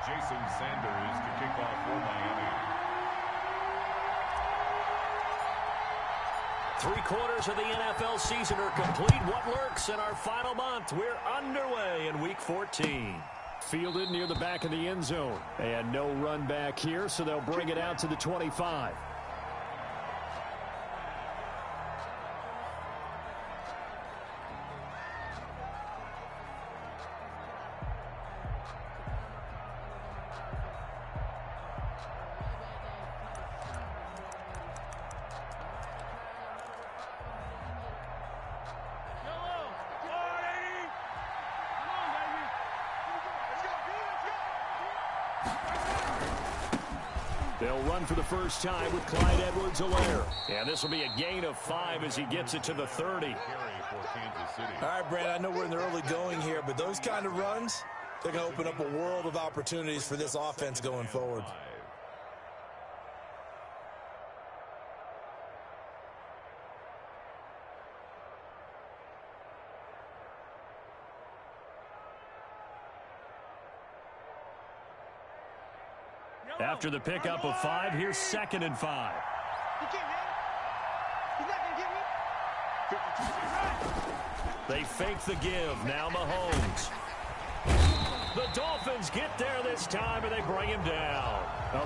Jason Sanders to kick off for Miami. 3/4 of the NFL season are complete. What lurks in our final month? We're underway in Week 14. Fielded near the back of the end zone. And no run back here, so they'll bring it out to the 25. They'll run for the first time with Clyde Edwards-Helaire. And this will be a gain of 5 as he gets it to the 30. All right, Brandon, I know we're in the early going here, but those kind of runs, they're going to open up a world of opportunities for this offense going forward. After the pickup of 5, here's 2nd and 5. They fake the give. Now Mahomes. The Dolphins get there this time, and they bring him down.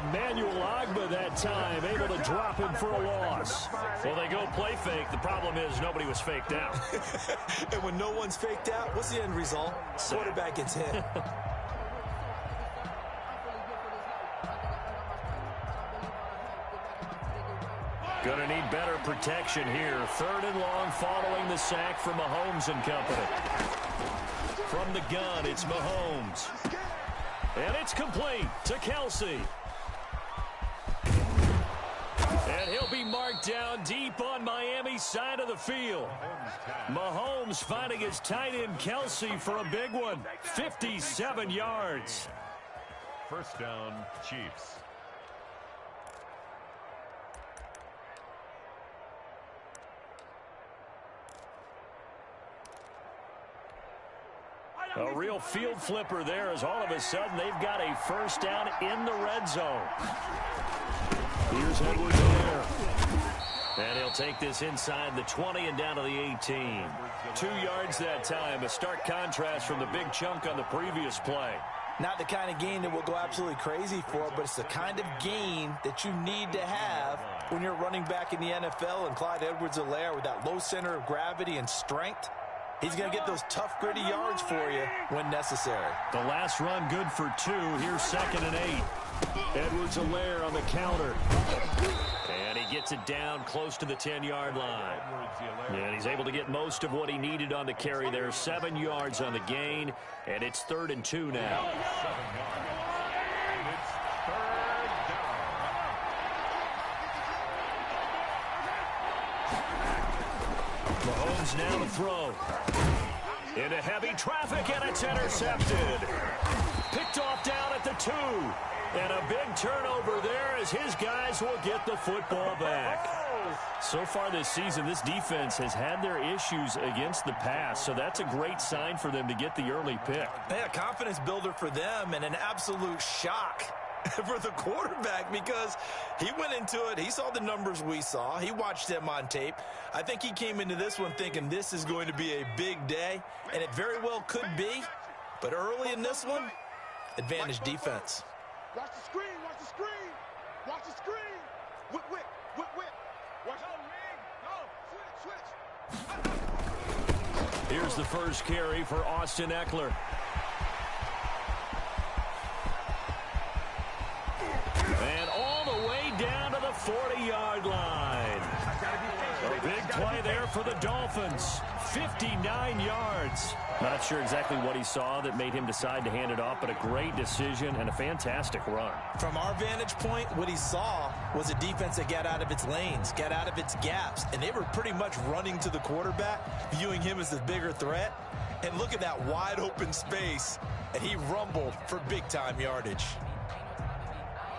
Emmanuel Ogbah that time, able to drop him for a loss. Well, they go play fake. The problem is nobody was faked out. And when no one's faked out, what's the end result? Quarterback gets hit. Going to need better protection here. 3rd and long following the sack from Mahomes and company. From the gun, it's Mahomes. And it's complete to Kelsey. And he'll be marked down deep on Miami's side of the field. Mahomes finding his tight end Kelsey for a big one. 57 yards. First down, Chiefs. A real field flipper there as all of a sudden they've got a first down in the red zone. Here's Edwards-Helaire. And he'll take this inside the 20 and down to the 18. 2 yards that time. A stark contrast from the big chunk on the previous play. Not the kind of gain that we'll go absolutely crazy for, but it's the kind of gain that you need to have when you're running back in the NFL. And Clyde Edwards-Helaire with that low center of gravity and strength, he's going to get those tough, gritty yards for you when necessary. The last run good for 2. Here's 2nd and 8. Edwards-Helaire on the counter. And he gets it down close to the 10-yard line. And he's able to get most of what he needed on the carry there. 7 yards on the gain. And it's 3rd and 2 now. Mahomes now to throw. Into heavy traffic, and it's intercepted. Picked off down at the 2. And a big turnover there as his guys will get the football back. So far this season, this defense has had their issues against the pass, so that's a great sign for them to get the early pick. Yeah, confidence builder for them and an absolute shock for the quarterback because he went into it. He saw the numbers we saw. He watched them on tape. I think he came into this one thinking this is going to be a big day, and it very well could be. But early in this one, advantage defense. Watch the screen, watch the screen, watch the screen. Whip, whip, whip, whip. Watch out, man. Go, switch. Here's the first carry for Austin Eckler. And all the way down to the 40-yard line. A big play there for the Dolphins. 59 yards. Not sure exactly what he saw that made him decide to hand it off, but a great decision and a fantastic run. From our vantage point, what he saw was a defense that got out of its lanes, got out of its gaps, and they were pretty much running to the quarterback, viewing him as the bigger threat. And look at that wide open space, and he rumbled for big-time yardage.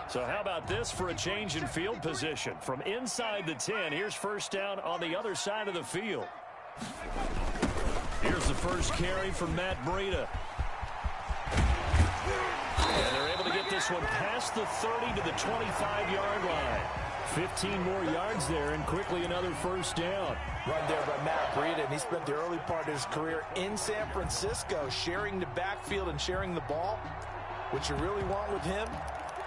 So how about this for a change in field position? From inside the 10, here's first down on the other side of the field. Here's the first carry from Matt Breida. And they're able to get this one past the 30 to the 25-yard line. 15 more yards there, and quickly another first down. Run there by Malc-Fya, and he spent the early part of his career in San Francisco sharing the backfield and sharing the ball. What you really want with him,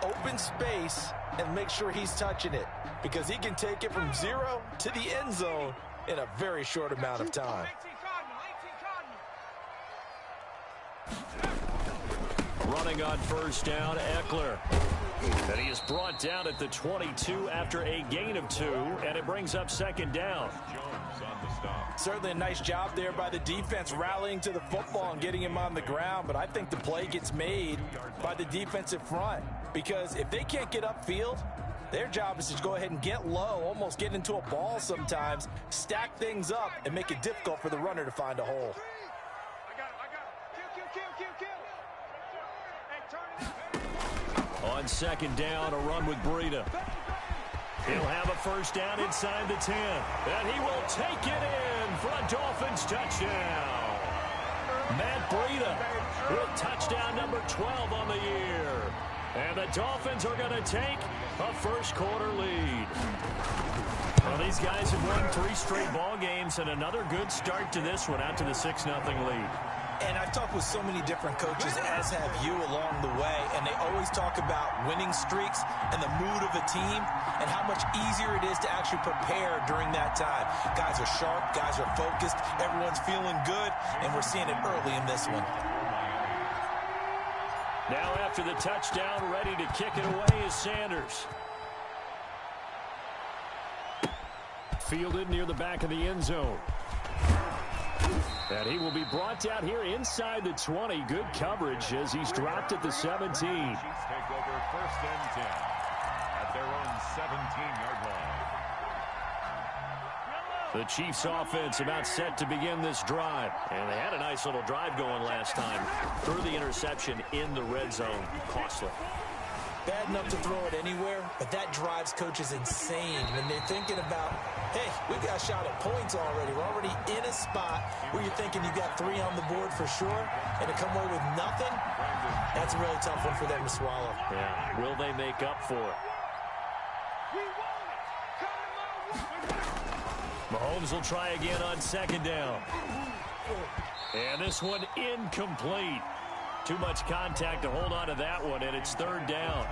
open space and make sure he's touching it, because he can take it from 0 to the end zone in a very short amount of time. Running on first down, Eckler. And he is brought down at the 22 after a gain of 2, and it brings up second down. Jones on the stop. Certainly a nice job there by the defense rallying to the football and getting him on the ground, but I think the play gets made by the defensive front, because if they can't get upfield, their job is to go ahead and get low, almost get into a ball sometimes, stack things up, and make it difficult for the runner to find a hole. On second down, a run with Breida. He'll have a first down inside the 10. And he will take it in for a Dolphins touchdown. Matt Breida with touchdown number 12 on the year. And the Dolphins are going to take a first-quarter lead. Well, these guys have won 3 straight ball games, and another good start to this one, out to the 6-0 lead. And I've talked with so many different coaches, as have you, along the way, and they always talk about winning streaks and the mood of a team and how much easier it is to actually prepare during that time. Guys are sharp, guys are focused, everyone's feeling good, and we're seeing it early in this one. Now after the touchdown, ready to kick it away is Sanders. Fielded near the back of the end zone. And he will be brought down here inside the 20. Good coverage as he's dropped at the 17. Chiefs take over first and 10 at their own 17-yard line. The Chiefs offense about set to begin this drive. And they had a nice little drive going last time. Threw the interception in the red zone. Costly. Bad enough to throw it anywhere, but that drives coaches insane when they're thinking about, hey, we got a shot at points already. We're already in a spot where you're thinking you got 3 on the board for sure, and to come away with nothing, that's a really tough one for them to swallow. Yeah, will they make up for it? Mahomes will try again on second down. And this one incomplete. Too much contact to hold on to that one, and it's third down.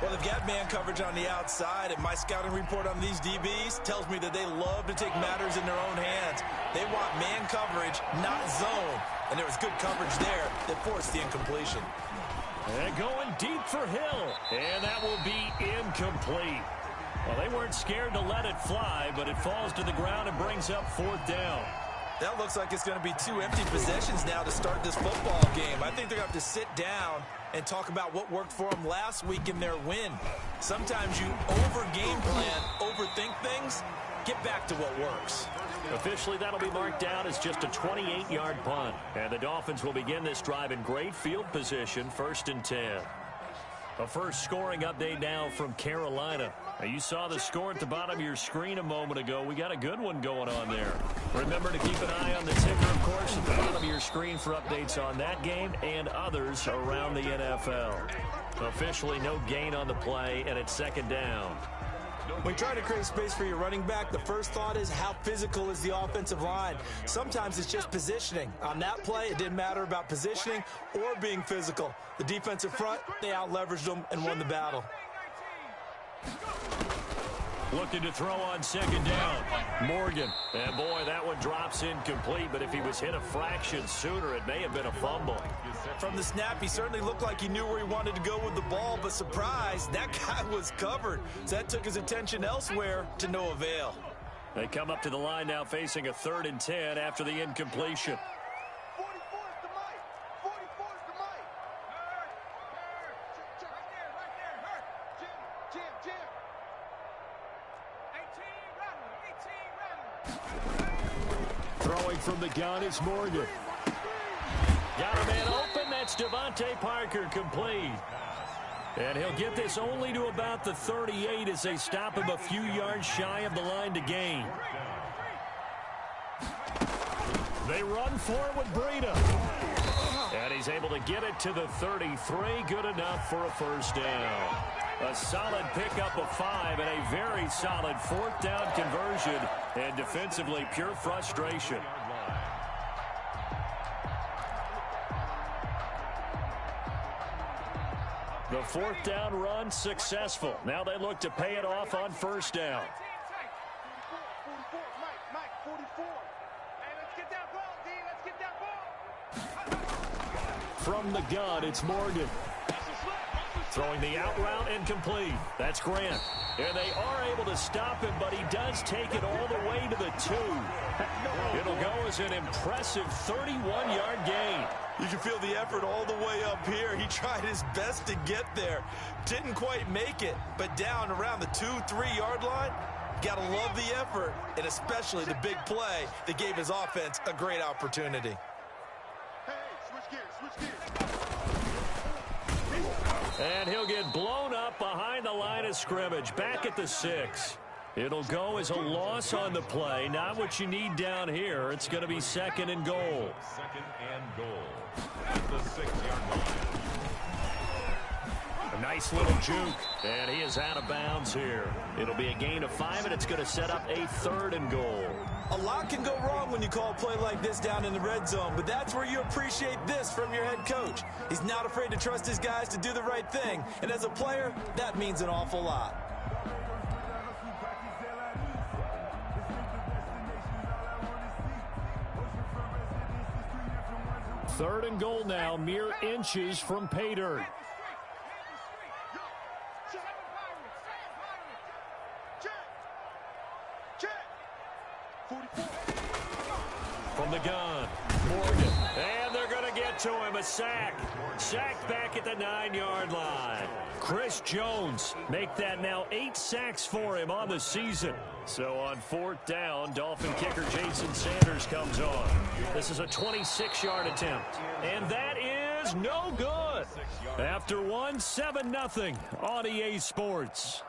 Well, they've got man coverage on the outside, and my scouting report on these DBs tells me that they love to take matters in their own hands. They want man coverage, not zone, and there was good coverage there that forced the incompletion. And going deep for Hill, and that will be incomplete. Well, they weren't scared to let it fly, but it falls to the ground and brings up fourth down. That looks like it's going to be 2 empty possessions now to start this football game. I think they're going to have to sit down and talk about what worked for them last week in their win. Sometimes you over-game plan, overthink things. Get back to what works. Officially, that'll be marked down as just a 28-yard punt. And the Dolphins will begin this drive in great field position, first and 10. A first scoring update now from Carolina. Now, you saw the score at the bottom of your screen a moment ago. We got a good one going on there. Remember to keep an eye on the ticker, of course, at the bottom of your screen for updates on that game and others around the NFL. Officially no gain on the play, and it's second down. When you try to create space for your running back, the first thought is how physical is the offensive line. Sometimes it's just positioning. On that play, it didn't matter about positioning or being physical. The defensive front, they out-leveraged them and won the battle. Looking to throw on second down. Morgan. And boy, that one drops incomplete, but if he was hit a fraction sooner, it may have been a fumble. From the snap, he certainly looked like he knew where he wanted to go with the ball, but surprise, that guy was covered. So that took his attention elsewhere to no avail. They come up to the line now facing a 3rd and 10 after the incompletion. 44 is the mic. 44 is the mic. Jim. 18 Throwing from the gun is Morgan. Got a man open. That's Devontae Parker, complete. And he'll get this only to about the 38 as they stop him a few yards shy of the line to gain. They run for it with Breida. And he's He's able to get it to the 33. Good enough for a first down. A solid pickup of 5 and a very solid 4th down conversion. And defensively, pure frustration. The 4th down run successful. Now they look to pay it off on first down. 44, Mike, 44. Hey, let's get that ball, D. Let's get that ball. From the gun, it's Morgan. Throwing the out route and complete. That's Grant. And they are able to stop him, but he does take it all the way to the 2. It'll go as an impressive 31-yard gain. You can feel the effort all the way up here. He tried his best to get there. Didn't quite make it, but down around the 2-3 yard line, gotta love the effort, and especially the big play that gave his offense a great opportunity. Hey, switch gears. And he'll get blown up behind the line of scrimmage, back at the 6. It'll go as a loss on the play. Not what you need down here. It's going to be 2nd and goal. 2nd and goal at the 6-yard line. A nice little juke, and he is out of bounds here. It'll be a gain of 5, and it's going to set up a 3rd and goal. A lot can go wrong when you call a play like this down in the red zone, but that's where you appreciate this from your head coach. He's not afraid to trust his guys to do the right thing, and as a player, that means an awful lot. Third and goal now, mere inches from pay dirt. From the gun, Morgan. And they're going to get to him, a sack. Sacked back at the 9-yard line. Chris Jones make that now 8 sacks for him on the season. So on 4th down, Dolphin kicker Jason Sanders comes on. This is a 26-yard attempt. And that is no good. After one, 7-0 on EA Sports.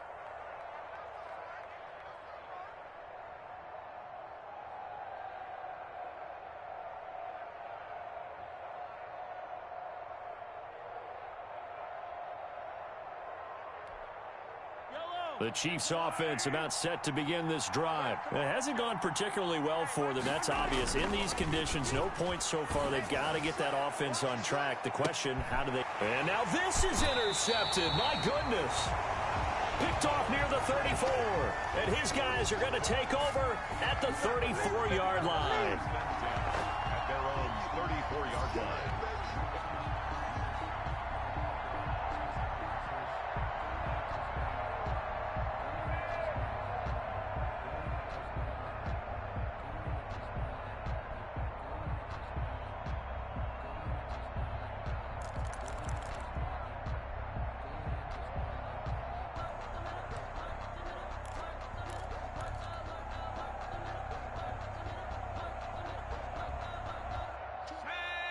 The Chiefs offense about set to begin this drive. It hasn't gone particularly well for them. That's obvious. In these conditions, no points so far. They've got to get that offense on track. The question, how do they... And now this is intercepted. My goodness. Picked off near the 34. And his guys are going to take over at the 34-yard line. At their own 34-yard line.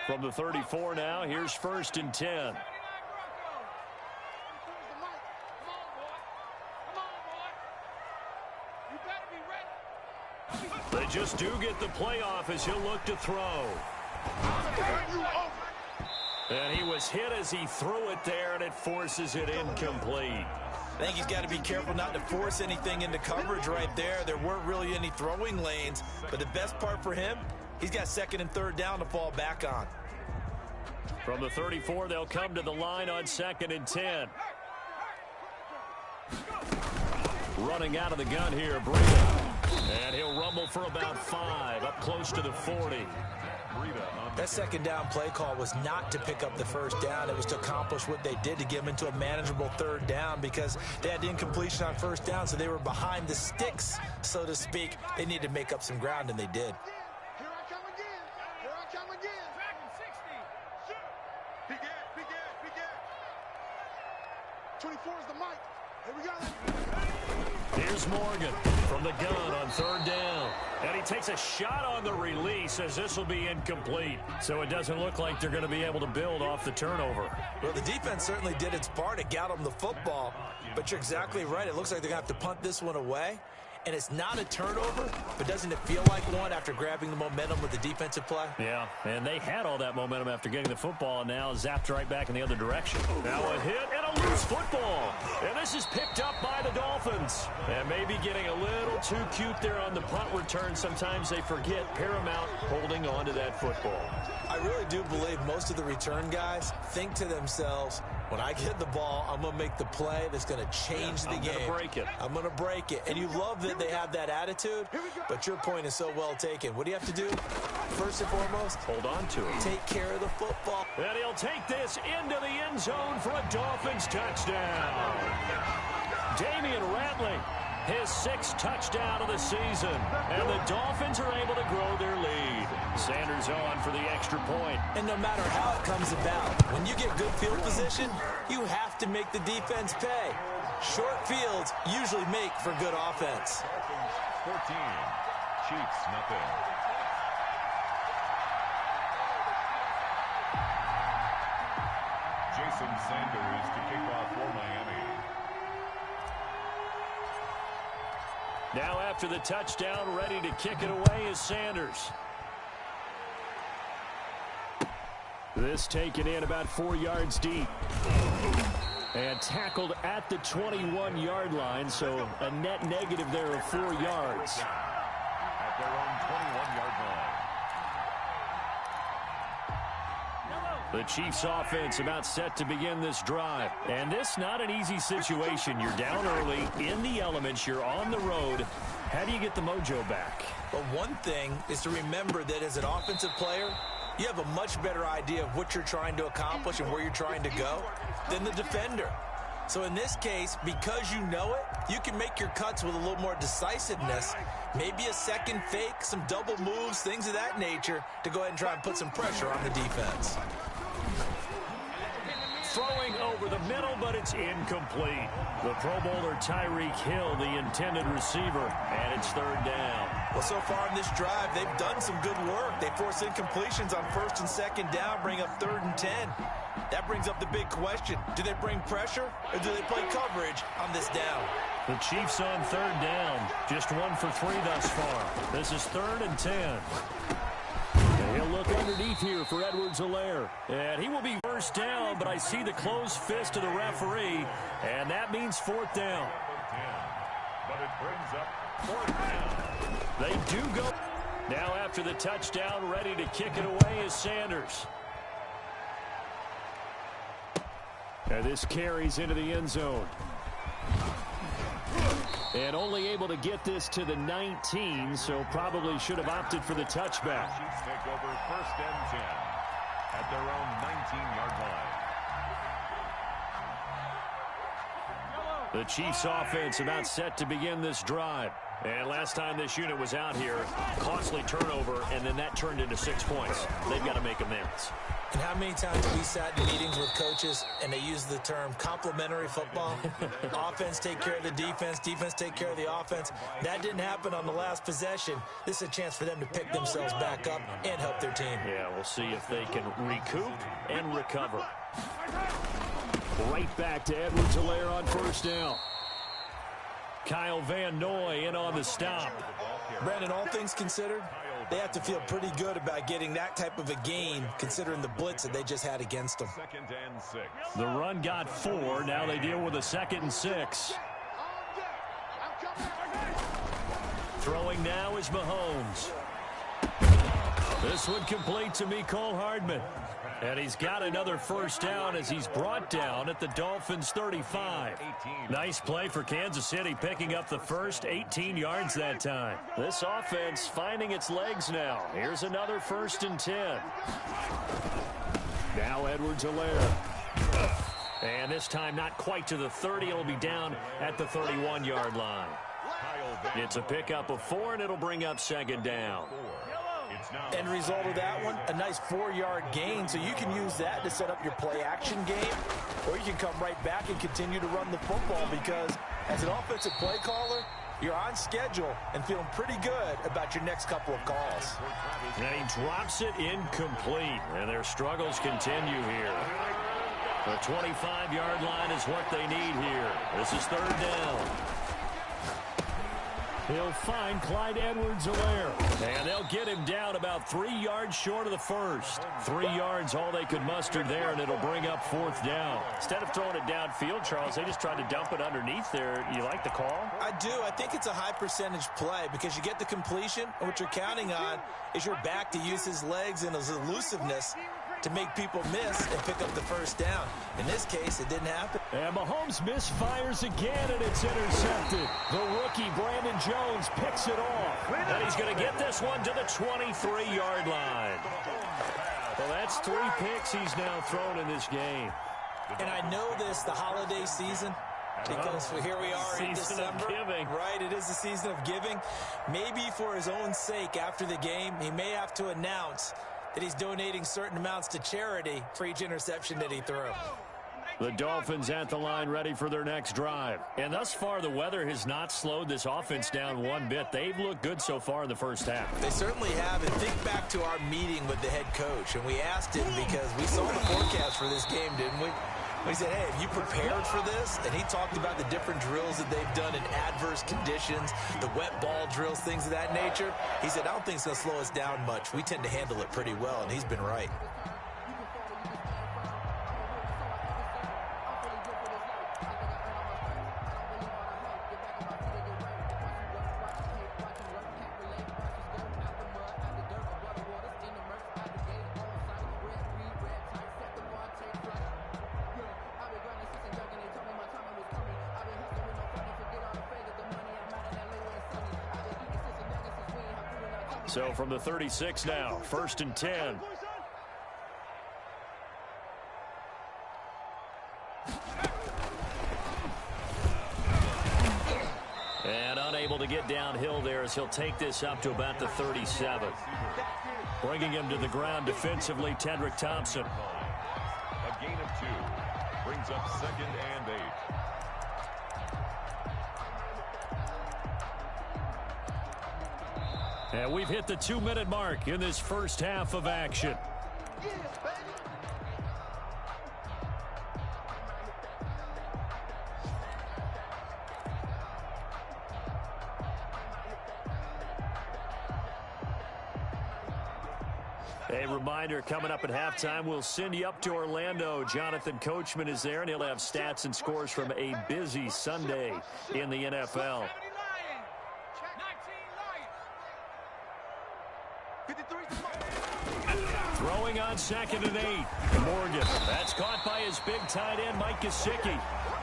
From the 34 now, here's 1st and 10. They just do get the playoff as he'll look to throw. And he was hit as he threw it there, and it forces it incomplete. I think he's got to be careful not to force anything into coverage right there. There weren't really any throwing lanes, but the best part for him, he's got 2nd and 3rd down to fall back on. From the 34, they'll come to the line on 2nd and 10. Running out of the gun here, Breida. And he'll rumble for about 5, up close to the 40. That 2nd down play call was not to pick up the 1st down. It was to accomplish what they did, to get them into a manageable 3rd down, because they had incompletion on 1st down, so they were behind the sticks, so to speak. They needed to make up some ground, and they did. Here I come again. Here I come again. Dragon 60. Big Ed. 24 is the mic. Here we go. Here's Morgan from the gun on 3rd down. And he takes a shot on the release as this will be incomplete. So it doesn't look like they're going to be able to build off the turnover. Well, the defense certainly did its part. It got them the football. But you're exactly right. It looks like they're going to have to punt this one away. and it's not a turnover, but doesn't it feel like one after grabbing the momentum with the defensive play? Yeah, and they had all that momentum after getting the football, and now zapped right back in the other direction. Now a hit and a loose football. And this is picked up by the Dolphins. And maybe getting a little too cute there on the punt return. Sometimes they forget paramount holding on to that football. I really do believe most of the return guys think to themselves, when I get the ball, I'm going to make the play that's going to change the game. I'm going to break it. I'm going to break it. And you love that they have that attitude, but your point is so well taken. What do you have to do? First and foremost, hold on to it. Take care of the football. And he'll take this into the end zone for a Dolphins touchdown. Damian Ratley, his 6th touchdown of the season. And the Dolphins are able to grow their lead. Sanders on for the extra point. And no matter how it comes about, when you get good field position, you have to make the defense pay. Short fields usually make for good offense. 14, Chiefs nothing. Jason Sanders to kick off for Miami. Now after the touchdown, ready to kick it away is Sanders. This taken in about 4 yards deep. And tackled at the 21-yard line, so a net negative there of 4 yards. At their own 21-yard line. The Chiefs offense about set to begin this drive. And this not an easy situation. You're down early, in the elements, you're on the road. How do you get the mojo back? But one thing is to remember that as an offensive player, you have a much better idea of what you're trying to accomplish and where you're trying to go than the defender. So in this case, because you know it, you can make your cuts with a little more decisiveness, maybe a second fake, some double moves, things of that nature, to go ahead and try and put some pressure on the defense. Throwing over the middle, but it's incomplete. The Pro Bowler Tyreek Hill, the intended receiver, and it's 3rd down. Well, so far in this drive, they've done some good work. They force incompletions on 1st and 2nd down, bring up 3rd and 10. That brings up the big question. Do they bring pressure, or do they play coverage on this down? The Chiefs on 3rd down. Just 1 for 3 thus far. This is 3rd and 10. He'll look underneath here for Edwards-Helaire. And he will be 1st down, but I see the closed fist of the referee, and that means 4th down. But it brings up 4th down. They do go. Now after the touchdown, ready to kick it away is Sanders. And this carries into the end zone. And only able to get this to the 19, so probably should have opted for the touchback. Chiefs take over 1st and 10 at their own 19-yard line. The Chiefs offense about set to begin this drive. And last time this unit was out here, costly turnover, and then that turned into 6 points. They've got to make amends. And how many times have we sat in meetings with coaches and they use the term complementary football? Offense take care of the defense, defense take care of the offense. That didn't happen on the last possession. This is a chance for them to pick themselves back up and help their team. Yeah, we'll see if they can recoup and recover. Right back to Edwards-Helaire on 1st down. Kyle Van Noy in on the stop. Brandon, all things considered, they have to feel pretty good about getting that type of a gain, considering the blitz that they just had against them. 2nd and 6. The run got 4. Now they deal with a 2nd and 6. Throwing now is Mahomes. This one complete to Mecole Hardman. And he's got another 1st down as he's brought down at the Dolphins' 35. Nice play for Kansas City, picking up the first 18 yards that time. This offense finding its legs now. Here's another 1st and 10. Now Edwards-Helaire. And this time not quite to the 30. It'll be down at the 31-yard line. It's a pickup of 4, and it'll bring up 2nd down. End result of that one, a nice 4-yard gain, so you can use that to set up your play-action game, or you can come right back and continue to run the football because as an offensive play caller, you're on schedule and feeling pretty good about your next couple of calls. And he drops it incomplete, and their struggles continue here. The 25-yard line is what they need here. This is 3rd down. He'll find Clyde Edwards-Helaire. And they'll get him down about 3 yards short of the first. 3 yards all they could muster there, and it'll bring up 4th down. Instead of throwing it downfield, Charles, they just tried to dump it underneath there. You like the call? I do. I think it's a high percentage play because you get the completion, and what you're counting on is your back to use his legs and his elusiveness to make people miss and pick up the first down. In this case, it didn't happen. And Mahomes misfires again, and it's intercepted. The rookie, Brandon Jones, picks it off. And he's going to get this one to the 23-yard line. Well, that's 3 picks he's now thrown in this game. And I know this, the holiday season, because here we are in December. Season of giving. Right, it is the season of giving. Maybe for his own sake after the game, he may have to announce that he's donating certain amounts to charity for each interception that he threw. The Dolphins at the line ready for their next drive. And thus far, the weather has not slowed this offense down one bit. They've looked good so far in the first half. They certainly have. And think back to our meeting with the head coach. And we asked him because we saw the forecast for this game, didn't we? We said, hey, have you prepared for this? And he talked about the different drills that they've done in adverse conditions, the wet ball drills, things of that nature. He said, I don't think it's going to slow us down much. We tend to handle it pretty well, and he's been right. So from the 36 now, 1st and 10. And unable to get downhill there as he'll take this up to about the 37. Bringing him to the ground defensively, Tedrick Thompson. A gain of 2 brings up 2nd and 8. And we've hit the 2-minute mark in this first half of action. A reminder, coming up at halftime, we'll send you up to Orlando. Jonathan Coachman is there, and he'll have stats and scores from a busy Sunday in the NFL. Throwing on 2nd and 8. Morgan. That's caught by his big tight end, Mike Gesicki.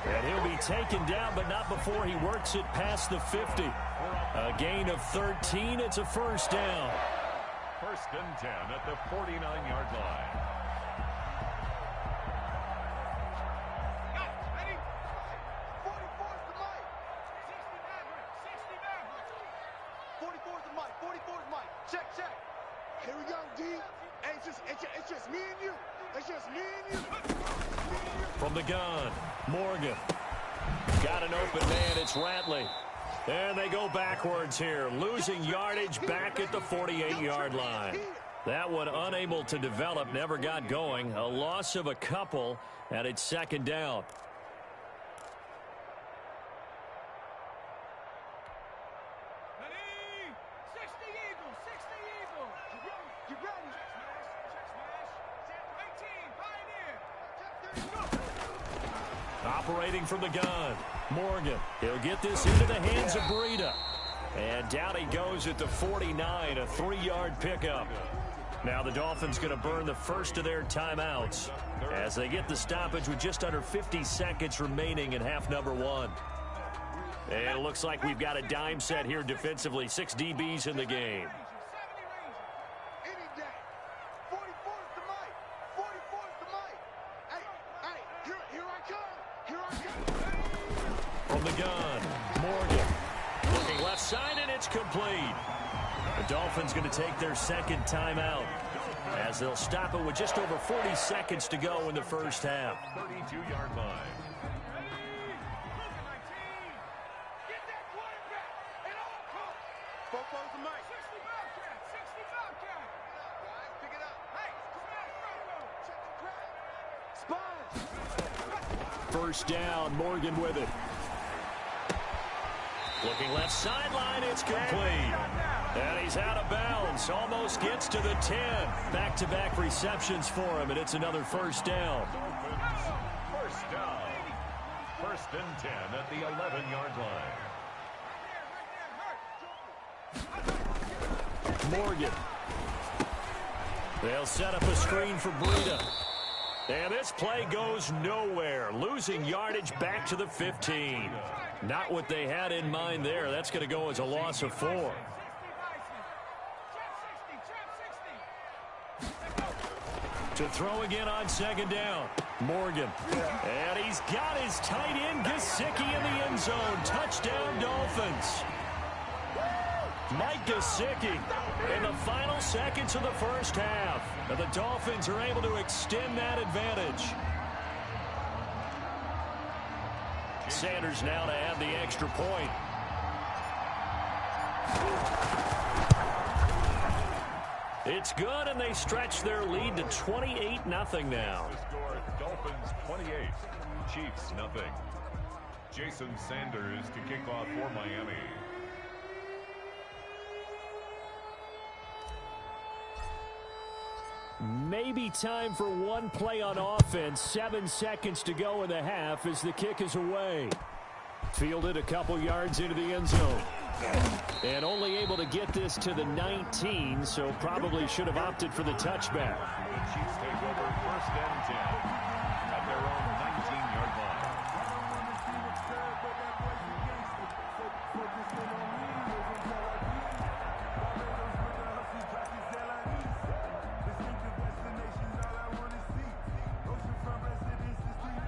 And he'll be taken down, but not before he works it past the 50. A gain of 13. It's a first down. 1st and 10 at the 49-yard line. Ready? 44's the mic. 44's the mic. 44's mic. Check. Here we go, D. It's just me and you. It's just me and you. From the gun, Morgan. Got an open man. It's Ratley. And they go backwards here, losing yardage back at the 48-yard line. That one unable to develop, never got going. A loss of a couple, and it's 2nd down. Operating from the gun, Morgan. He'll get this into the hands of Breida. And down he goes at the 49, a 3-yard pickup. Now the Dolphins going to burn the first of their timeouts as they get the stoppage with just under 50 seconds remaining in half number 1. And it looks like we've got a dime set here defensively. 6 DBs in the game. From the gun, Morgan. Looking left side, and it's complete. The Dolphins going to take their 2nd timeout as they'll stop it with just over 40 seconds to go in the first half. 32-yard line. First down, Morgan with it. Looking left sideline, it's complete. And he's out of bounds, almost gets to the 10. Back-to-back receptions for him, and it's another first down. First down. First and 10 at the 11-yard line. Morgan. They'll set up a screen for Breida. And this play goes nowhere. Losing yardage back to the 15. Not what they had in mind there. That's going to go as a loss of 4. To throw again on second down. Morgan. And he's got his tight end Gesicki in the end zone. Touchdown Dolphins. Mike Gesicki in the final seconds of the first half. And the Dolphins are able to extend that advantage. Sanders now to add the extra point. It's good, and they stretch their lead to 28-0 now. The score, Dolphins 28, Chiefs nothing. Jason Sanders to kick off for Miami. Maybe time for one play on offense. 7 seconds to go in the half as the kick is away. Fielded a couple yards into the end zone. And only able to get this to the 19, so probably should have opted for the touchback. The Chiefs take over first and 10 at their own 19-yard line.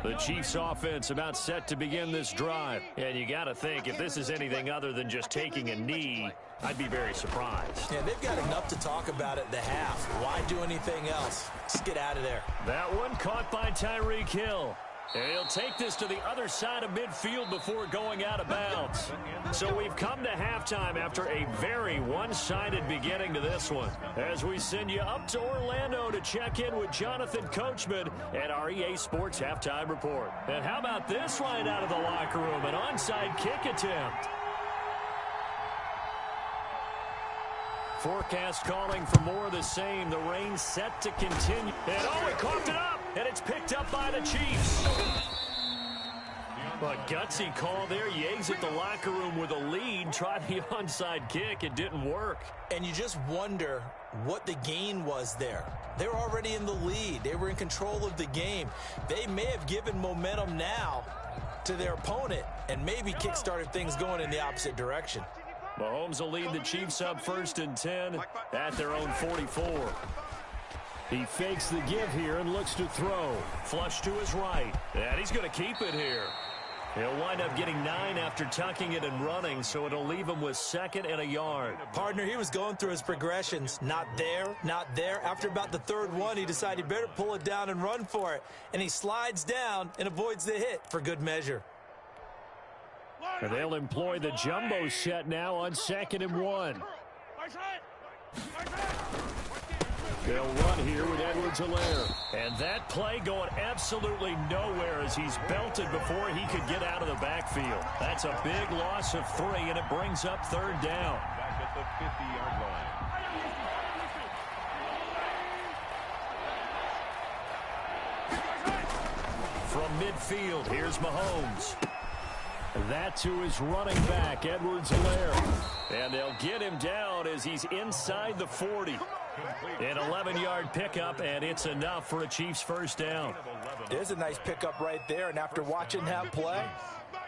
The Chiefs offense about set to begin this drive. And you got to think, if this is anything other than just taking a knee, I'd be very surprised. Yeah, they've got enough to talk about at the half. Why do anything else? Just get out of there. That one caught by Tyreek Hill. And he'll take this to the other side of midfield before going out of bounds. So we've come to halftime after a very one-sided beginning to this one. As we send you up to Orlando to check in with Jonathan Coachman at our EA Sports Halftime Report. And how about this line out of the locker room? An onside kick attempt. Forecast calling for more of the same. The rain set to continue. And he coughed it up. And it's picked up by the Chiefs. A gutsy call there. Yates at the locker room with a lead. Tried the onside kick. It didn't work. And you just wonder what the gain was there. They were already in the lead. They were in control of the game. They may have given momentum now to their opponent and maybe kick-started things going in the opposite direction. Mahomes will lead the Chiefs up first and 10 at their own 44. He fakes the give here and looks to throw. Flush to his right. And he's going to keep it here. He'll wind up getting 9 after tucking it and running, so it'll leave him with 2nd and a yard. Partner, he was going through his progressions. Not there, not there. After about the 3rd one, he decided he better pull it down and run for it. And he slides down and avoids the hit for good measure. And they'll employ the jumbo set now on 2nd and 1. They'll run here with Edwards-Helaire. And that play going absolutely nowhere as he's belted before he could get out of the backfield. That's a big loss of 3, and it brings up 3rd down. Back at the 50-yard line. From midfield, here's Mahomes. That to his running back, Edwards-Helaire. And they'll get him down as he's inside the 40. An 11-yard pickup, and it's enough for a Chiefs first down. There's a nice pickup right there, and after watching that play,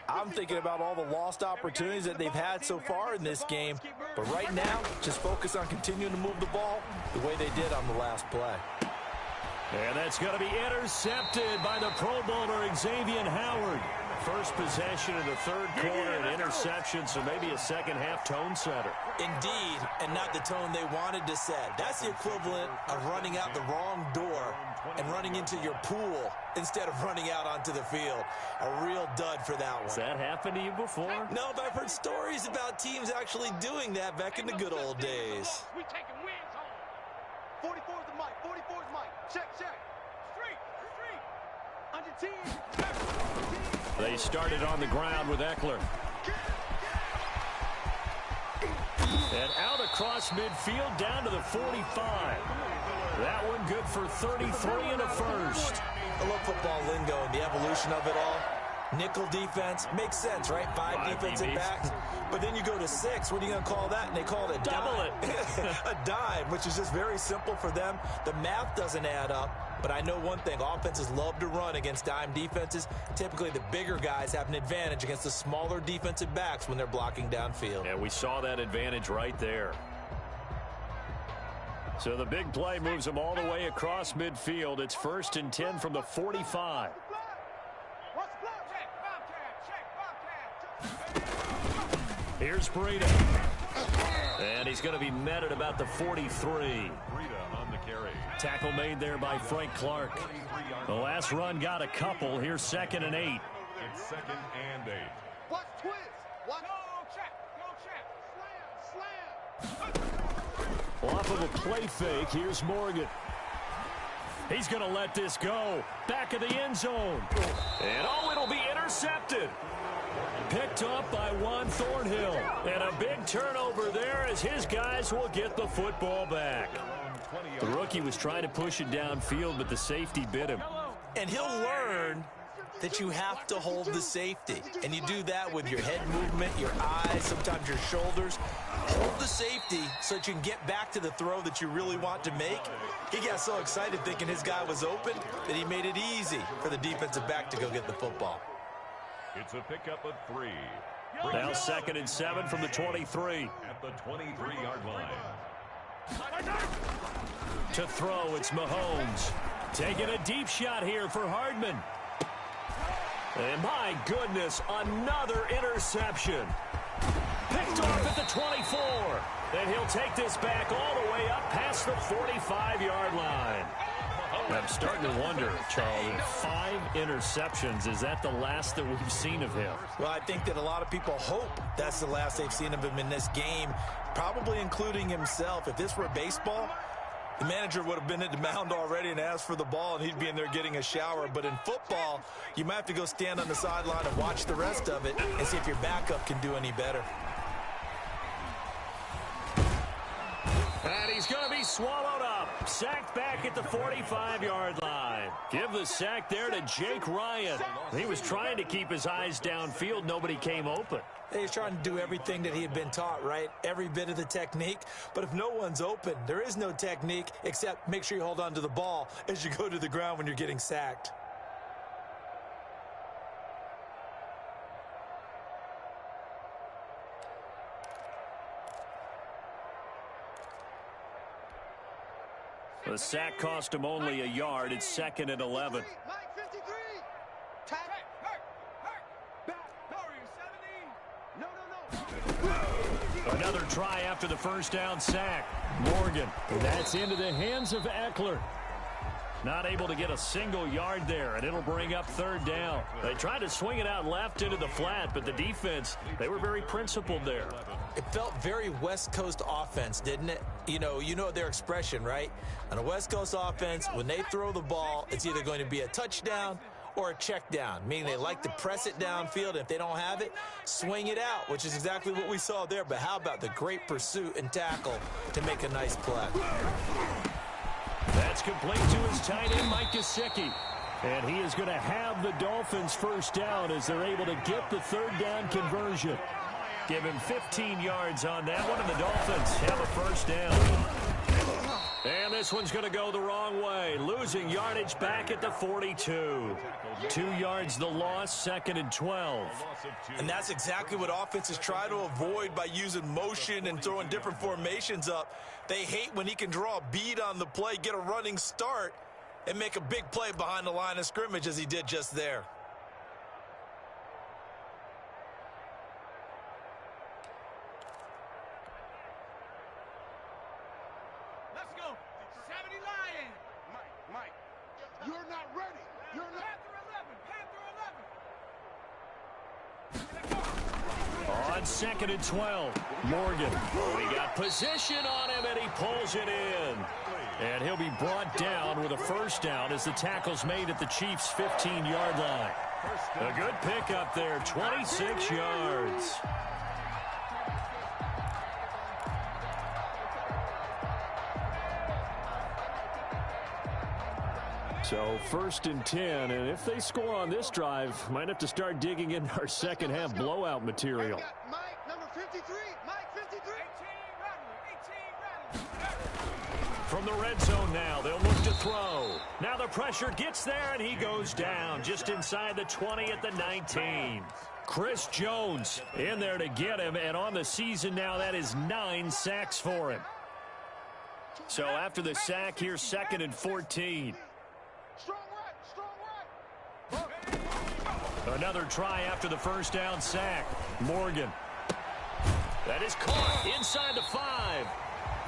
I'm thinking about all the lost opportunities that they've had so far in this game. But right now, just focus on continuing to move the ball the way they did on the last play. And that's going to be intercepted by the Pro Bowler Xavier Howard. First possession in the 3rd quarter, an interception, so maybe a second-half tone setter. Indeed, and not the tone they wanted to set. That's the equivalent of running out the wrong door and running into your pool instead of running out onto the field. A real dud for that one. Has that happened to you before? No, but I've heard stories about teams actually doing that back in the good old days. We taking wins home. 44's the mic. 44's mic. Check. Street. Under team. They started on the ground with Eckler. And out across midfield down to the 45. That one good for 33 and a first. I love football lingo and the evolution of it all. Nickel defense makes sense, right? Five defensive backs. But then you go to 6. What are you going to call that? And they call it a double dime. A dime, which is just very simple for them. The math doesn't add up. But I know one thing. Offenses love to run against dime defenses. Typically, the bigger guys have an advantage against the smaller defensive backs when they're blocking downfield. Yeah, we saw that advantage right there. So the big play moves them all the way across midfield. It's 1st and 10 from the 45. Here's Breida. And he's going to be met at about the 43. Breida on the carry. Tackle made there by Frank Clark. The last run got a couple. Here's 2nd and 8. It's 2nd and 8. Watch twist. Watch. Go check. Slam. Off of a play fake, here's Morgan. He's going to let this go. Back of the end zone. And it'll be intercepted. Picked up by Juan Thornhill. And a big turnover there as his guys will get the football back. The rookie was trying to push it downfield, but the safety bit him. And he'll learn that you have to hold the safety. And you do that with your head movement, your eyes, sometimes your shoulders. Hold the safety so that you can get back to the throw that you really want to make. He got so excited thinking his guy was open that he made it easy for the defensive back to go get the football. It's a pickup of 3. Now 2nd and 7 from the 23. At the 23-yard line. To throw, it's Mahomes. Taking a deep shot here for Hardman. And my goodness, another interception. Picked off at the 24. And he'll take this back all the way up past the 45-yard line. I'm starting to wonder, Charles, 5 interceptions. Is that the last that we've seen of him? Well, I think that a lot of people hope that's the last they've seen of him in this game, probably including himself. If this were baseball, the manager would have been at the mound already and asked for the ball, and he'd be in there getting a shower. But in football, you might have to go stand on the sideline and watch the rest of it and see if your backup can do any better. And he's going to be swallowed up. Sacked back at the 45-yard line. Give the sack there to Jake Ryan. He was trying to keep his eyes downfield. Nobody came open. He's trying to do everything that he had been taught, right? Every bit of the technique. But if no one's open, there is no technique except make sure you hold on to the ball as you go to the ground when you're getting sacked. The sack cost him only a yard. It's 2nd and 11. Mike 53. Tap. No. Another try after the first down sack. Morgan. That's into the hands of Eckler. Not able to get a single yard there, and it'll bring up 3rd down. They tried to swing it out left into the flat, but the defense, they were very principled there. It felt very West Coast offense, didn't it? You know their expression, right? On a West Coast offense, when they throw the ball, it's either going to be a touchdown or a check down, meaning they like to press it downfield. If they don't have it, swing it out, which is exactly what we saw there. But how about the great pursuit and tackle to make a nice play? That's complete to his tight end, Mike Gesicki. And he is going to have the Dolphins first down as they're able to get the 3rd down conversion. Give him 15 yards on that one, and the Dolphins have a first down. And this one's going to go the wrong way. Losing yardage back at the 42. 2 yards the loss, 2nd and 12. And that's exactly what offenses try to avoid by using motion and throwing different formations up. They hate when he can draw a bead on the play, get a running start, and make a big play behind the line of scrimmage as he did just there. Let's go. 70 Lions. Mike, you're not ready. You're not. On 2nd and 12, Morgan. We got position on him, and he pulls it in. And he'll be brought down with a first down as the tackle's made at the Chiefs' 15-yard line. A good pickup there, 26 yards. So 1st and 10, and if they score on this drive, might have to start digging in our second half blowout material. Mike, number 53. Mike, 53. 18, From the red zone now, they'll look to throw. Now the pressure gets there, and he goes down just inside the 20 at the 19. Chris Jones in there to get him, and on the season now, that is 9 sacks for him. So after the sack, here's 2nd and 14. Strong right. Another try after the first down sack. Morgan. That is caught inside the 5.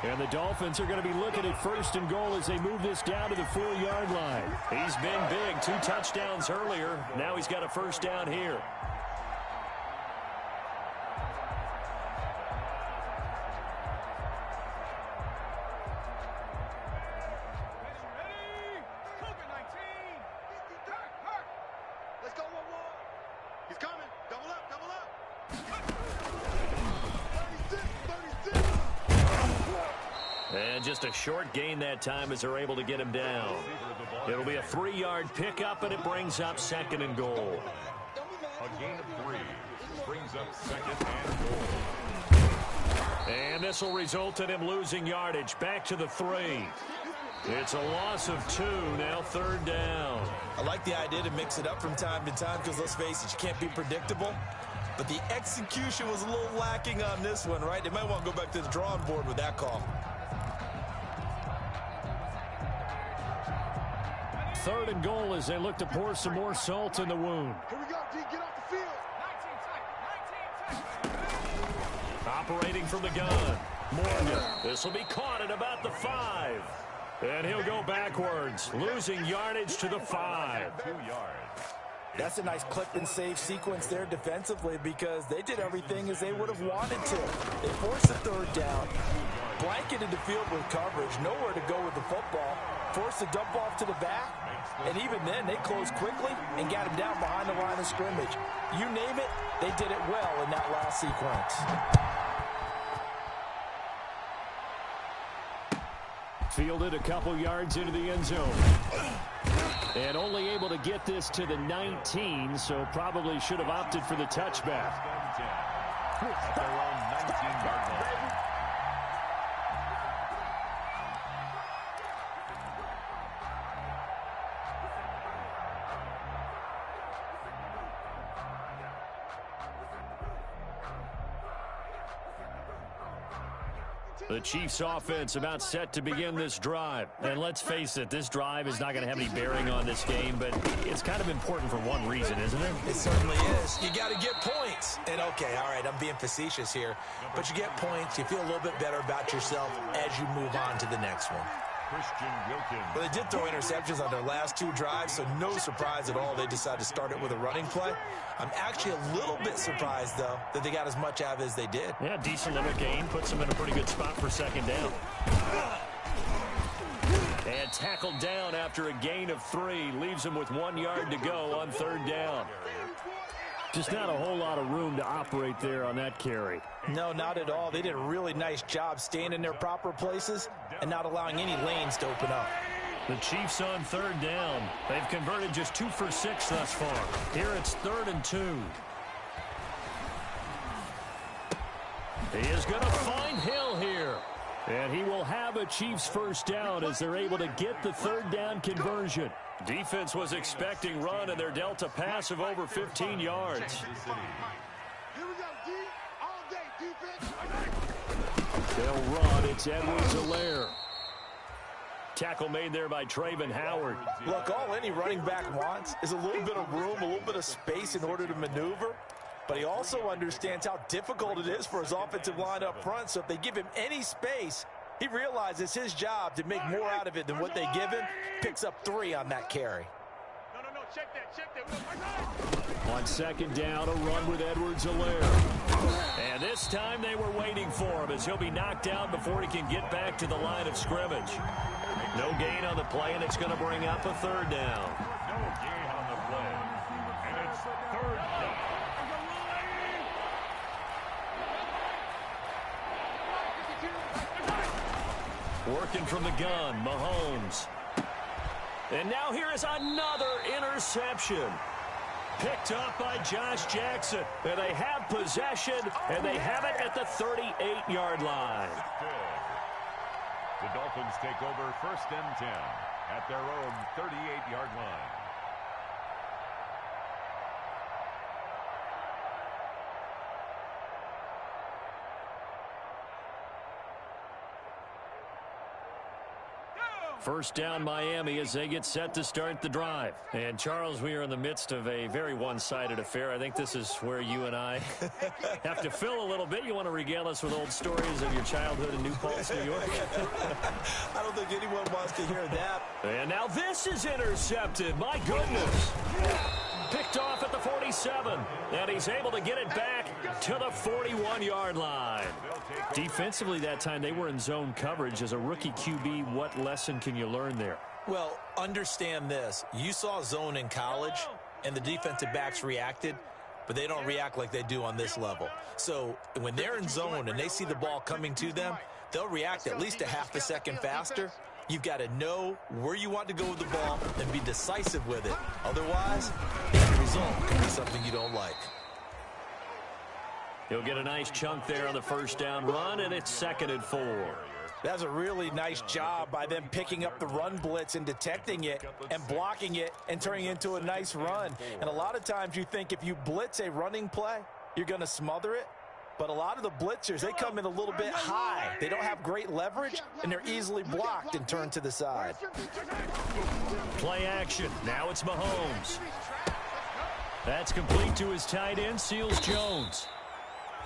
And the Dolphins are going to be looking at 1st and goal as they move this down to the 4-yard line. He's been big. 2 touchdowns earlier. Now he's got a first down here. Let's go, 1-1. He's coming. Double up, double up. 36. And just a short gain that time as they're able to get him down. It'll be a 3-yard pickup, and it brings up 2nd and goal. A gain of 3 brings up 2nd and goal. And this will result in him losing yardage. Back to the 3. It's a loss of 2, now 3rd down. I like the idea to mix it up from time to time because, let's face it, you can't be predictable. But the execution was a little lacking on this one, right? They might want to go back to the drawing board with that call. 3rd and goal as they look to pour some more salt in the wound. Here we go, D. Get off the field. 19 tight. Operating from the gun. Morgan. This will be caught at about the 5. And he'll go backwards, losing yardage to the 5. 2 yards. That's a nice clip and save sequence there defensively because they did everything as they would have wanted to. They forced the 3rd down, blanketed the field with coverage, nowhere to go with the football, forced the dump off to the back, and even then they closed quickly and got him down behind the line of scrimmage. You name it, they did it well in that last sequence. Fielded a couple yards into the end zone. And only able to get this to the 19, so probably should have opted for the touchback. At their own 19-yard line. The Chiefs offense about set to begin this drive. And let's face it, this drive is not going to have any bearing on this game, but it's kind of important for one reason, isn't it? It certainly is. You got to get points. And okay, all right, I'm being facetious here, but you get points, you feel a little bit better about yourself as you move on to the next one. Christian Wilkins. Well, they did throw interceptions on their last 2 drives, so no surprise at all they decided to start it with a running play. I'm actually a little bit surprised, though, that they got as much out of it as they did. Yeah, decent little gain. Puts them in a pretty good spot for 2nd down. And tackled down after a gain of 3. Leaves them with 1 yard to go on 3rd down. Just not a whole lot of room to operate there on that carry. No, not at all. They did a really nice job staying in their proper places and not allowing any lanes to open up. The Chiefs on 3rd down. They've converted just 2 for 6 thus far. Here it's 3rd and 2. He is going to find Hill here. And he will have a Chiefs first down as they're able to get the 3rd down conversion. Defense was expecting run, and they're dealt a pass of over 15 yards. Here we go, D. All day, defense. They'll run. It's Edwards-Helaire. Tackle made there by Travon Howard. Look, all any running back wants is a little bit of room, a little bit of space in order to maneuver. But he also understands how difficult it is for his offensive line up front. So if they give him any space, he realizes his job to make more out of it than what they give him. Picks up 3 on that carry. No, check that. On 2nd down, a run with Edwards-Helaire. And this time they were waiting for him as he'll be knocked down before he can get back to the line of scrimmage. No gain on the play, and it's going to bring up a 3rd down. No gain on the play. And it's 3rd down. Working from the gun, Mahomes. And now here is another interception. Picked up by Josh Jackson. And they have possession, and they have it at the 38-yard line. The Dolphins take over 1st and 10 at their own 38-yard line. First down, Miami, as they get set to start the drive. And, Charles, we are in the midst of a very one-sided affair. I think this is where you and I have to fill a little bit. You want to regale us with old stories of your childhood in New Paltz, New York? I don't think anyone wants to hear that. And now this is intercepted. My goodness. Picked off at the 47. And he's able to get it back to the 41-yard line. Defensively that time, they were in zone coverage. As a rookie QB, what lesson can you learn there? Well, understand this. You saw zone in college, and the defensive backs reacted, but they don't react like they do on this level. So when they're in zone and they see the ball coming to them, they'll react at least a half a second faster. You've got to know where you want to go with the ball and be decisive with it. Otherwise, the result can be something you don't like. He'll get a nice chunk there on the first down run, and it's 2nd and 4. That's a really nice job by them picking up the run blitz and detecting it and blocking it and turning it into a nice run. And a lot of times you think if you blitz a running play, you're going to smother it. But a lot of the blitzers, they come in a little bit high. They don't have great leverage, and they're easily blocked and turned to the side. Play action. Now it's Mahomes. That's complete to his tight end, Seals Jones.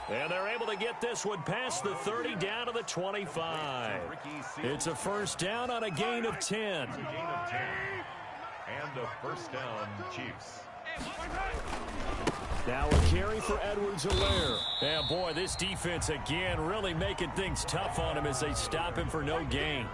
And they're able to get this one past the 30 down to the 25. It's a first down on a gain of 10. And a first down, Chiefs. Now a carry for Edwards-Helaire. And boy, this defense again really making things tough on him as they stop him for no gain.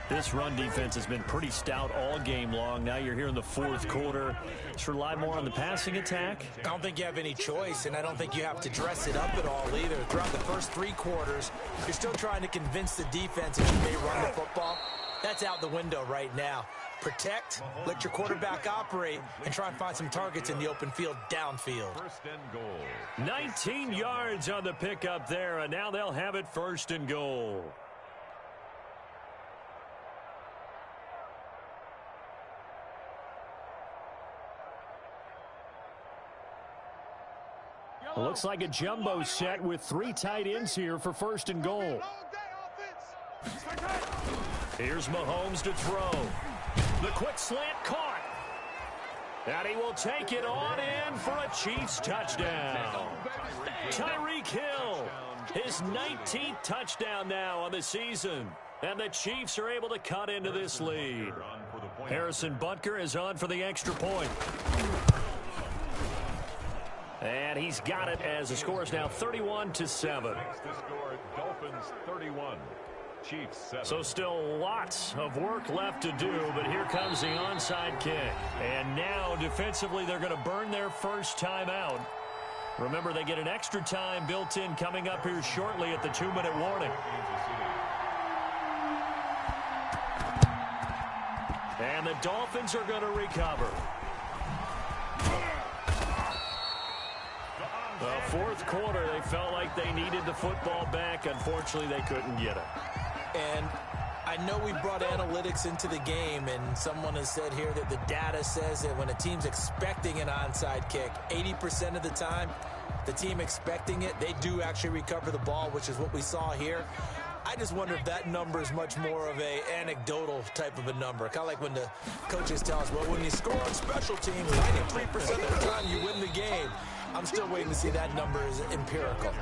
This run defense has been pretty stout all game long. Now you're here in the 4th quarter. Just rely more on the passing attack. I don't think you have any choice, and I don't think you have to dress it up at all either. Throughout the first 3 quarters, you're still trying to convince the defense that you may run the football. That's out the window right now. Protect, let your quarterback operate, and try and find some targets in the open field downfield. 1st and goal. 19 yards on the pickup there, and now they'll have it 1st and goal. It looks like a jumbo set with 3 tight ends here for 1st and goal. Here's Mahomes to throw. The quick slant caught. And he will take it on in for a Chiefs touchdown. Tyreek Hill, his 19th touchdown now on the season. And the Chiefs are able to cut into this lead. Harrison Butker is on for the extra point. And he's got it as the score is now 31-7. The score, Dolphins 31, Chiefs 7. So still lots of work left to do, but here comes the onside kick. And now defensively they're going to burn their first time out. Remember, they get an extra time built in coming up here shortly at the 2-minute warning. And the Dolphins are going to recover. The 4th quarter, they felt like they needed the football back. Unfortunately, they couldn't get it. And I know we brought analytics into the game, and someone has said here that the data says that when a team's expecting an onside kick, 80% of the time, the team expecting it, they do actually recover the ball, which is what we saw here. I just wonder if that number is much more of a anecdotal type of a number. Kind of like when the coaches tell us, well, when you score on special teams, 93% of the time you win the game. I'm still waiting to see that number is empirical.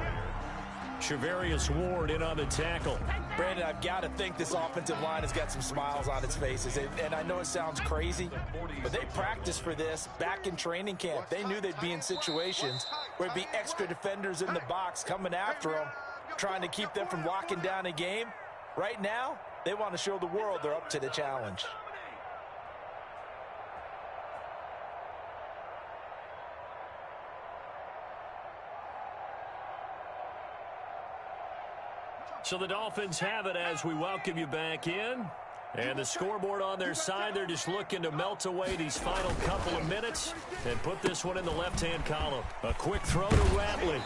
Shavarius Ward in on the tackle. Brandon, I've got to think this offensive line has got some smiles on its faces. And I know it sounds crazy, but they practiced for this back in training camp. They knew they'd be in situations where it'd be extra defenders in the box coming after them, trying to keep them from locking down a game. Right now, they want to show the world they're up to the challenge. So the Dolphins have it as we welcome you back in. And the scoreboard on their side, they're just looking to melt away these final couple of minutes and put this one in the left-hand column. A quick throw to Ratley.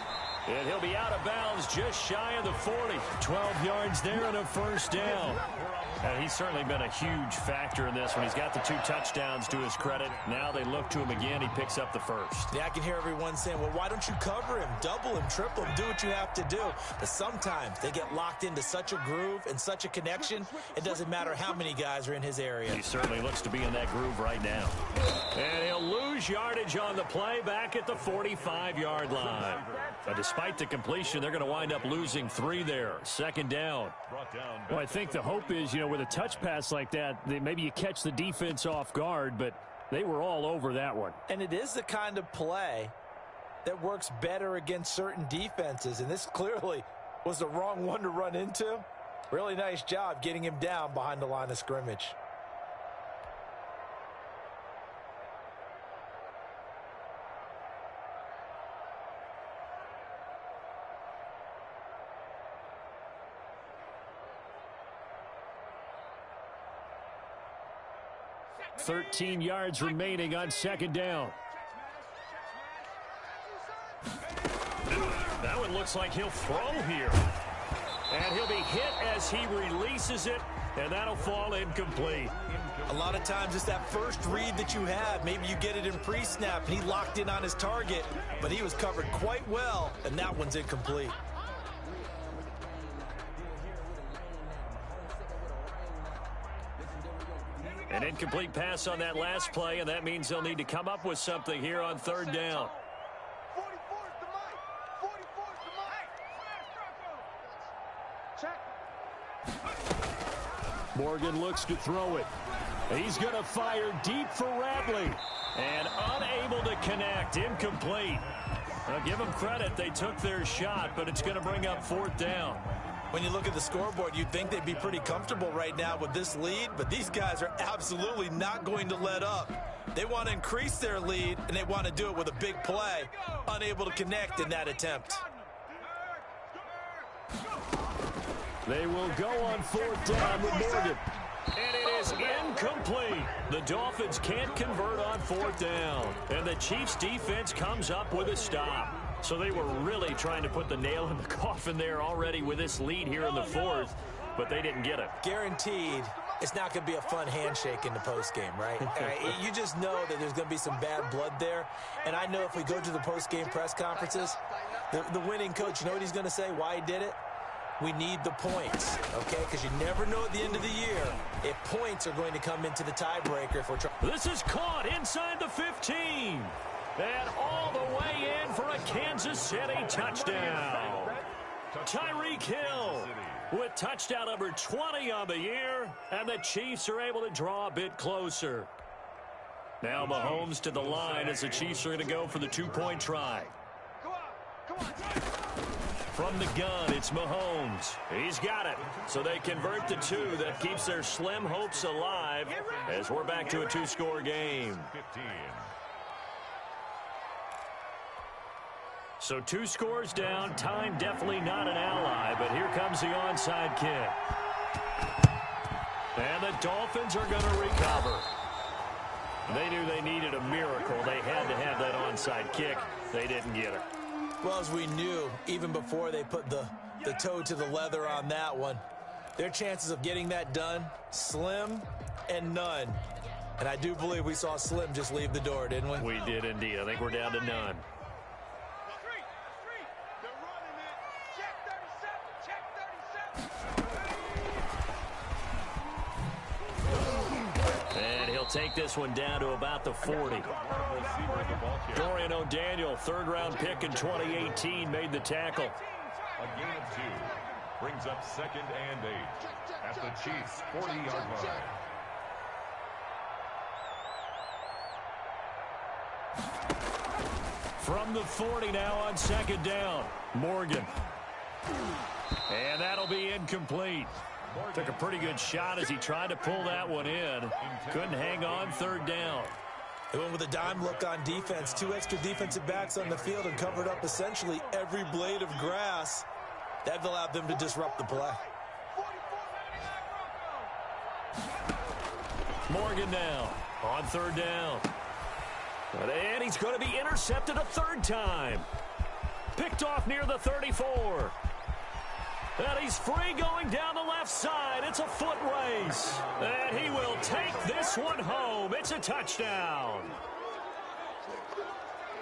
And he'll be out of bounds just shy of the 40. 12 yards there and a first down. And he's certainly been a huge factor in this one. He's got the 2 touchdowns to his credit. Now they look to him again. He picks up the first. Yeah, I can hear everyone saying, well, why don't you cover him? Double him, triple him, do what you have to do. But sometimes they get locked into such a groove and such a connection, it doesn't matter how many guys are in his area. He certainly looks to be in that groove right now. And he'll lose yardage on the play back at the 45-yard line. But despite the completion, they're going to wind up losing 3 there. Second down. Well, I think the hope is, with a touch pass like that, maybe you catch the defense off guard, but they were all over that one. And it is the kind of play that works better against certain defenses, and this clearly was the wrong one to run into. Really nice job getting him down behind the line of scrimmage. $13 yards remaining on second down. That one looks like he'll throw here. And he'll be hit as he releases it, and that'll fall incomplete. A lot of times it's that first read that you have. Maybe you get it in pre-snap, and he locked in on his target, but he was covered quite well, and that one's incomplete. An incomplete pass on that last play, and that means they'll need to come up with something here on third down. 44's the mic. 44's the mic. Check. Morgan looks to throw it. He's going to fire deep for Ratley. And unable to connect. Incomplete. Well, give them credit. They took their shot, but it's going to bring up fourth down. When you look at the scoreboard, you'd think they'd be pretty comfortable right now with this lead, but these guys are absolutely not going to let up. They want to increase their lead, and they want to do it with a big play. Unable to connect in that attempt. They will go on fourth down with Morgan. And it is incomplete. The Dolphins can't convert on fourth down. And the Chiefs' defense comes up with a stop. So they were really trying to put the nail in the coffin there already with this lead here in the fourth, but they didn't get it. Guaranteed, it's not going to be a fun handshake in the postgame, right? You just know that there's going to be some bad blood there. And I know if we go to the postgame press conferences, the winning coach, you know what he's going to say, why he did it? We need the points, okay? Because you never know at the end of the year if points are going to come into the tiebreaker if we're trying. This is caught inside the 15. And all the way in for a Kansas City touchdown. Tyreek Hill with touchdown number 20 on the year, and the Chiefs are able to draw a bit closer. Now Mahomes to the line as the Chiefs are going to go for the 2-point try. From the gun, it's Mahomes. He's got it. So they convert the 2. That keeps their slim hopes alive as we're back to a 2-score game. So 2 scores down. Time definitely not an ally, but here comes the onside kick. And the Dolphins are going to recover. They knew they needed a miracle. They had to have that onside kick. They didn't get it. Well, as we knew, even before they put the toe to the leather on that one, their chances of getting that done, slim and none. And I do believe we saw Slim just leave the door, didn't we? We did indeed. I think we're down to none. And he'll take this one down to about the 40. Dorian O'Daniel, third-round pick in 2018, made the tackle. A gain of 2 brings up 2nd and 8 at the Chiefs' 40-yard line. From the 40 now on second down, Morgan. And that'll be incomplete. Took a pretty good shot as he tried to pull that one in. Couldn't hang on third down. They went with a dime look on defense. 2 extra defensive backs on the field and covered up essentially every blade of grass. That allowed them to disrupt the play. Morgan now on third down. And he's going to be intercepted a third time. Picked off near the 34. And he's free going down the left side. It's a foot race. And he will take this one home. It's a touchdown.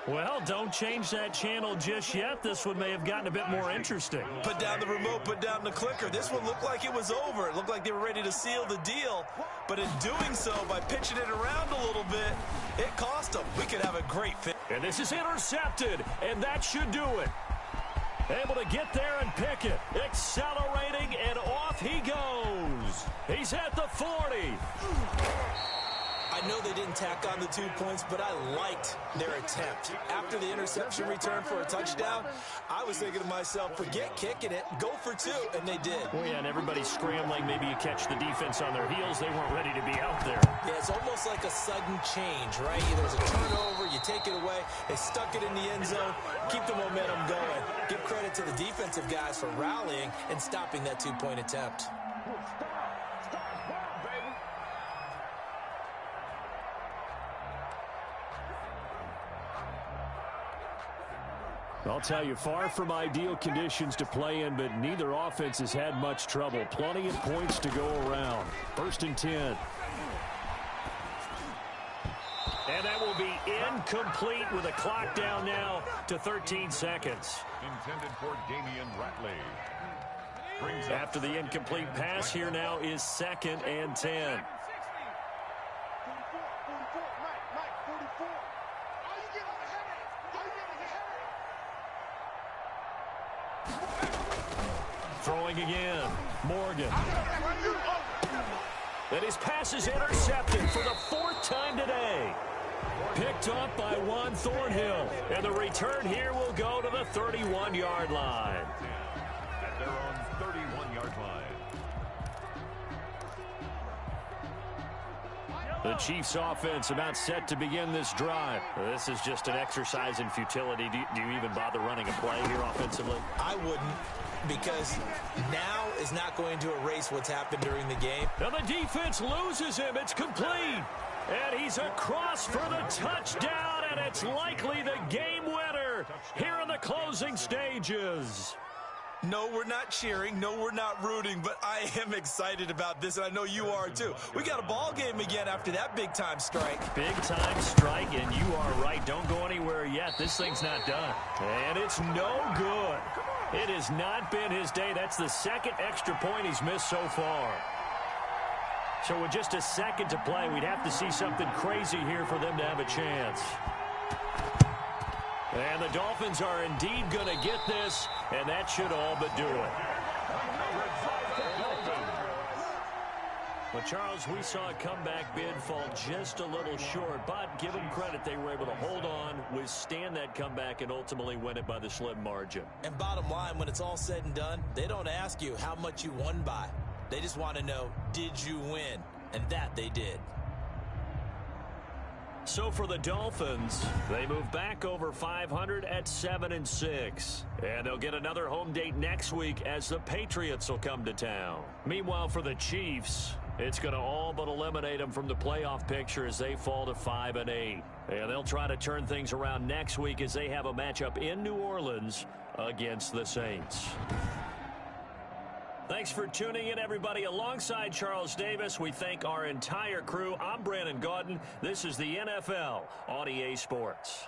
Well, don't change that channel just yet. This one may have gotten a bit more interesting. Put down the remote, put down the clicker. This one looked like it was over. It looked like they were ready to seal the deal. But in doing so, by pitching it around a little bit, it cost them. We could have a great fit. And this is intercepted, and that should do it. Able to get there and pick it. Accelerating, and off he goes. He's at the 40. I know they didn't tack on the 2 points, but I liked their attempt. After the interception return for a touchdown, I was thinking to myself, forget kicking it, go for 2, and they did. Well, yeah, and everybody's scrambling. Maybe you catch the defense on their heels. They weren't ready to be out there. Yeah, it's almost like a sudden change, right? There's a turnover, you take it away, they stuck it in the end zone, keep the momentum going. Give credit to the defensive guys for rallying and stopping that 2-point attempt. I'll tell you, far from ideal conditions to play in, but neither offense has had much trouble. Plenty of points to go around. 1st and 10. And that will be incomplete with a clock down now to 13 seconds. Intended for Damian Ratley. After the incomplete pass, here now is 2nd and 10. 44. Are you getting ahead? Throwing again. Morgan. And his pass is intercepted for the 4th time today. Picked up by Juan Thornhill. And the return here will go to the 31-yard line. At their own 31-yard line. The Chiefs offense about set to begin this drive. This is just an exercise in futility. Do you even bother running a play here offensively? I wouldn't, because now is not going to erase what's happened during the game. Now the defense loses him. It's complete. And he's across for the touchdown, and it's likely the game winner here in the closing stages. No, we're not cheering. No, we're not rooting, but I am excited about this, and I know you are too. We got a ball game again after that big-time strike. Big-time strike, and you are right. Don't go anywhere yet. This thing's not done. And it's no good. It has not been his day. That's the 2nd extra point he's missed so far. So with just a second to play, we'd have to see something crazy here for them to have a chance. And the Dolphins are indeed going to get this, and that should all but do it. But, Charles, we saw a comeback bid fall just a little short, but give them credit. They were able to hold on, withstand that comeback, and ultimately win it by the slim margin. And bottom line, when it's all said and done, they don't ask you how much you won by. They just want to know, did you win? And that they did. So for the Dolphins, they move back over 500 at 7-6. And they'll get another home date next week as the Patriots will come to town. Meanwhile, for the Chiefs, it's going to all but eliminate them from the playoff picture as they fall to 5-8. And they'll try to turn things around next week as they have a matchup in New Orleans against the Saints. Thanks for tuning in, everybody. Alongside Charles Davis, we thank our entire crew. I'm Brandon Gaudin. This is the NFL on EA Sports.